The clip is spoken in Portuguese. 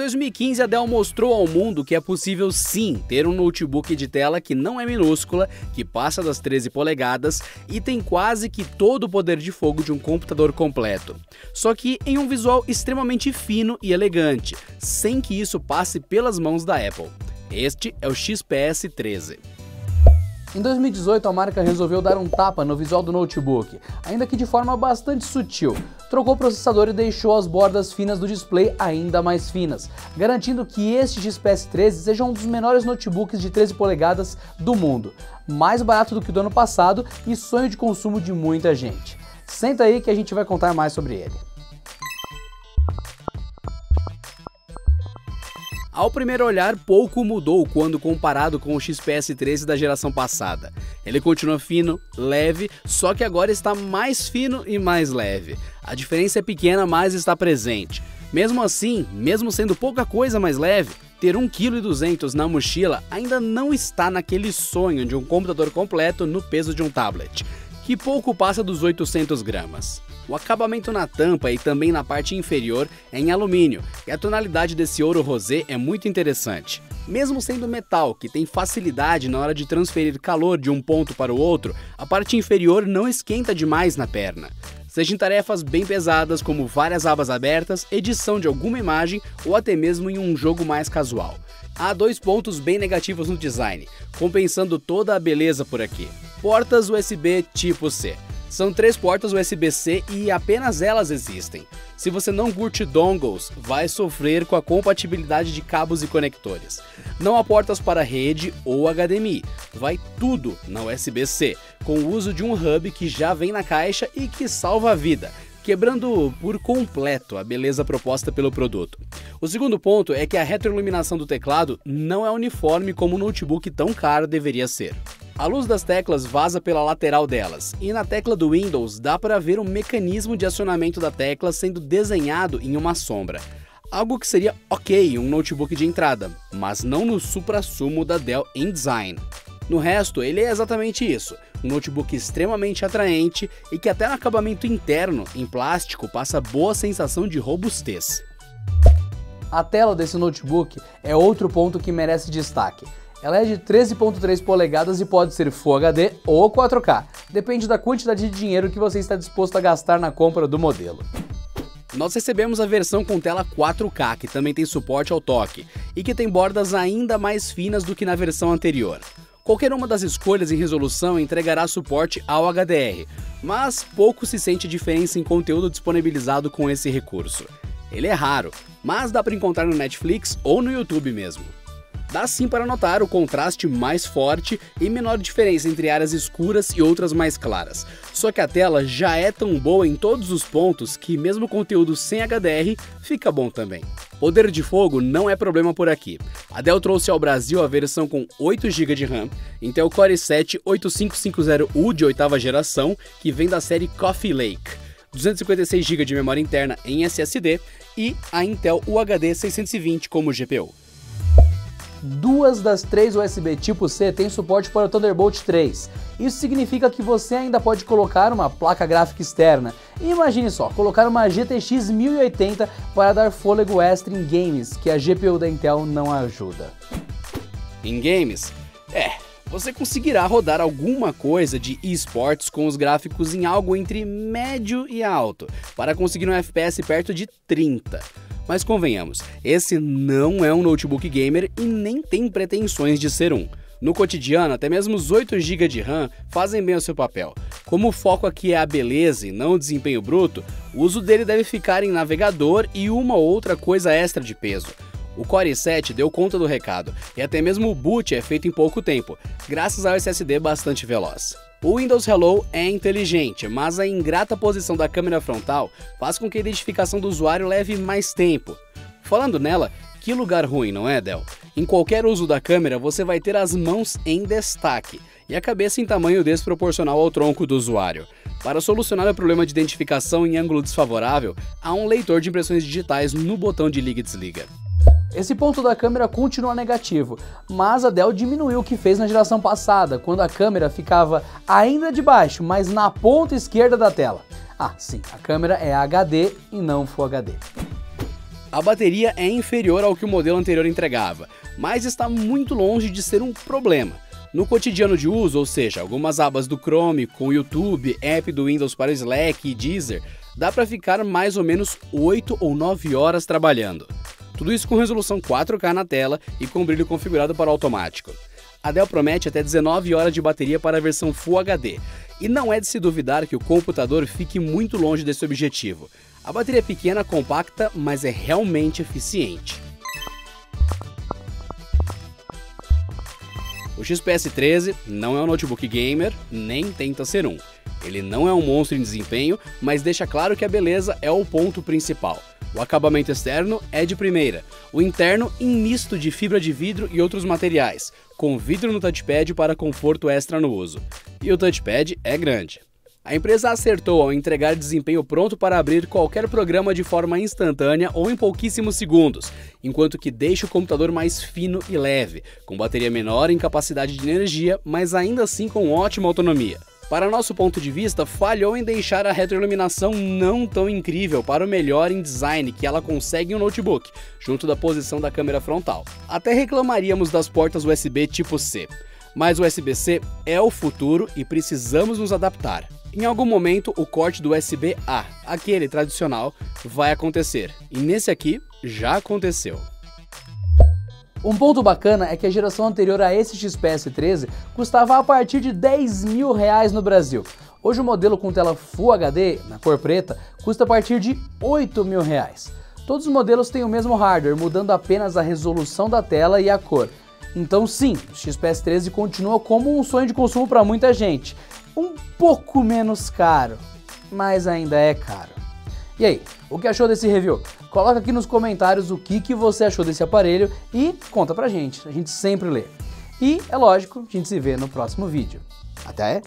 Em 2015, a Dell mostrou ao mundo que é possível sim ter um notebook de tela que não é minúscula, que passa das 13 polegadas e tem quase que todo o poder de fogo de um computador completo. Só que em um visual extremamente fino e elegante, sem que isso passe pelas mãos da Apple. Este é o XPS 13. Em 2018, a marca resolveu dar um tapa no visual do notebook, ainda que de forma bastante sutil. Trocou o processador e deixou as bordas finas do display ainda mais finas, garantindo que este XPS 13 seja um dos menores notebooks de 13 polegadas do mundo, mais barato do que o do ano passado e sonho de consumo de muita gente. Senta aí que a gente vai contar mais sobre ele. Ao primeiro olhar, pouco mudou quando comparado com o XPS 13 da geração passada. Ele continua fino, leve, só que agora está mais fino e mais leve. A diferença é pequena, mas está presente. Mesmo assim, mesmo sendo pouca coisa mais leve, ter 1,2 kg na mochila ainda não está naquele sonho de um computador completo no peso de um tablet, que pouco passa dos 800 gramas. O acabamento na tampa e também na parte inferior é em alumínio, e a tonalidade desse ouro rosé é muito interessante. Mesmo sendo metal, que tem facilidade na hora de transferir calor de um ponto para o outro, a parte inferior não esquenta demais na perna. Seja em tarefas bem pesadas como várias abas abertas, edição de alguma imagem ou até mesmo em um jogo mais casual. Há dois pontos bem negativos no design, compensando toda a beleza por aqui. Portas USB tipo C. São 3 portas USB-C e apenas elas existem. Se você não curte dongles, vai sofrer com a compatibilidade de cabos e conectores. Não há portas para rede ou HDMI, vai tudo na USB-C, com o uso de um hub que já vem na caixa e que salva a vida, quebrando por completo a beleza proposta pelo produto. O segundo ponto é que a retroiluminação do teclado não é uniforme como um notebook tão caro deveria ser. A luz das teclas vaza pela lateral delas, e na tecla do Windows dá para ver um mecanismo de acionamento da tecla sendo desenhado em uma sombra. Algo que seria ok em um notebook de entrada, mas não no suprassumo da Dell em design. No resto, ele é exatamente isso, um notebook extremamente atraente e que até no acabamento interno, em plástico, passa boa sensação de robustez. A tela desse notebook é outro ponto que merece destaque. Ela é de 13,3 polegadas e pode ser Full HD ou 4K, depende da quantidade de dinheiro que você está disposto a gastar na compra do modelo. Nós recebemos a versão com tela 4K, que também tem suporte ao toque, e que tem bordas ainda mais finas do que na versão anterior. Qualquer uma das escolhas em resolução entregará suporte ao HDR, mas pouco se sente diferença em conteúdo disponibilizado com esse recurso. Ele é raro, mas dá para encontrar no Netflix ou no YouTube mesmo. Dá sim para notar o contraste mais forte e menor diferença entre áreas escuras e outras mais claras. Só que a tela já é tão boa em todos os pontos que mesmo conteúdo sem HDR fica bom também. Poder de fogo não é problema por aqui. A Dell trouxe ao Brasil a versão com 8 GB de RAM, Intel Core i7-8550U de 8ª geração, que vem da série Coffee Lake, 256 GB de memória interna em SSD e a Intel UHD 620 como GPU. 2 das 3 USB tipo C têm suporte para o Thunderbolt 3. Isso significa que você ainda pode colocar uma placa gráfica externa. E imagine só, colocar uma GTX 1080 para dar fôlego extra em games, que a GPU da Intel não ajuda. Em games? Você conseguirá rodar alguma coisa de eSports com os gráficos em algo entre médio e alto, para conseguir um FPS perto de 30. Mas convenhamos, esse não é um notebook gamer e nem tem pretensões de ser um. No cotidiano, até mesmo os 8 GB de RAM fazem bem o seu papel. Como o foco aqui é a beleza e não o desempenho bruto, o uso dele deve ficar em navegador e uma ou outra coisa extra de peso. O Core i7 deu conta do recado, e até mesmo o boot é feito em pouco tempo, graças ao SSD bastante veloz. O Windows Hello é inteligente, mas a ingrata posição da câmera frontal faz com que a identificação do usuário leve mais tempo. Falando nela, que lugar ruim, não é, Dell? Em qualquer uso da câmera, você vai ter as mãos em destaque e a cabeça em tamanho desproporcional ao tronco do usuário. Para solucionar o problema de identificação em ângulo desfavorável, há um leitor de impressões digitais no botão de liga e desliga. Esse ponto da câmera continua negativo, mas a Dell diminuiu o que fez na geração passada, quando a câmera ficava ainda de baixo, mas na ponta esquerda da tela. Ah, sim, a câmera é HD e não Full HD. A bateria é inferior ao que o modelo anterior entregava, mas está muito longe de ser um problema. No cotidiano de uso, ou seja, algumas abas do Chrome, com YouTube, app do Windows para o Slack e Deezer, dá para ficar mais ou menos 8 ou 9 horas trabalhando. Tudo isso com resolução 4K na tela e com brilho configurado para automático. A Dell promete até 19 horas de bateria para a versão Full HD, e não é de se duvidar que o computador fique muito longe desse objetivo. A bateria é pequena, compacta, mas é realmente eficiente. O XPS 13 não é um notebook gamer, nem tenta ser um. Ele não é um monstro em desempenho, mas deixa claro que a beleza é o ponto principal. O acabamento externo é de primeira, o interno em misto de fibra de vidro e outros materiais, com vidro no touchpad para conforto extra no uso. E o touchpad é grande. A empresa acertou ao entregar desempenho pronto para abrir qualquer programa de forma instantânea ou em pouquíssimos segundos, enquanto que deixa o computador mais fino e leve, com bateria menor em capacidade de energia, mas ainda assim com ótima autonomia. Para nosso ponto de vista, falhou em deixar a retroiluminação não tão incrível para o melhor em design que ela consegue em um notebook, junto da posição da câmera frontal. Até reclamaríamos das portas USB tipo C, mas o USB-C é o futuro e precisamos nos adaptar. Em algum momento, o corte do USB-A, aquele tradicional, vai acontecer, e nesse aqui já aconteceu. Um ponto bacana é que a geração anterior a esse XPS 13 custava a partir de R$10.000 no Brasil. Hoje o modelo com tela Full HD, na cor preta, custa a partir de R$8.000. Todos os modelos têm o mesmo hardware, mudando apenas a resolução da tela e a cor. Então sim, o XPS 13 continua como um sonho de consumo para muita gente. Um pouco menos caro, mas ainda é caro. E aí, o que achou desse review? Coloca aqui nos comentários o que você achou desse aparelho e conta pra gente, a gente sempre lê. E, é lógico, a gente se vê no próximo vídeo. Até!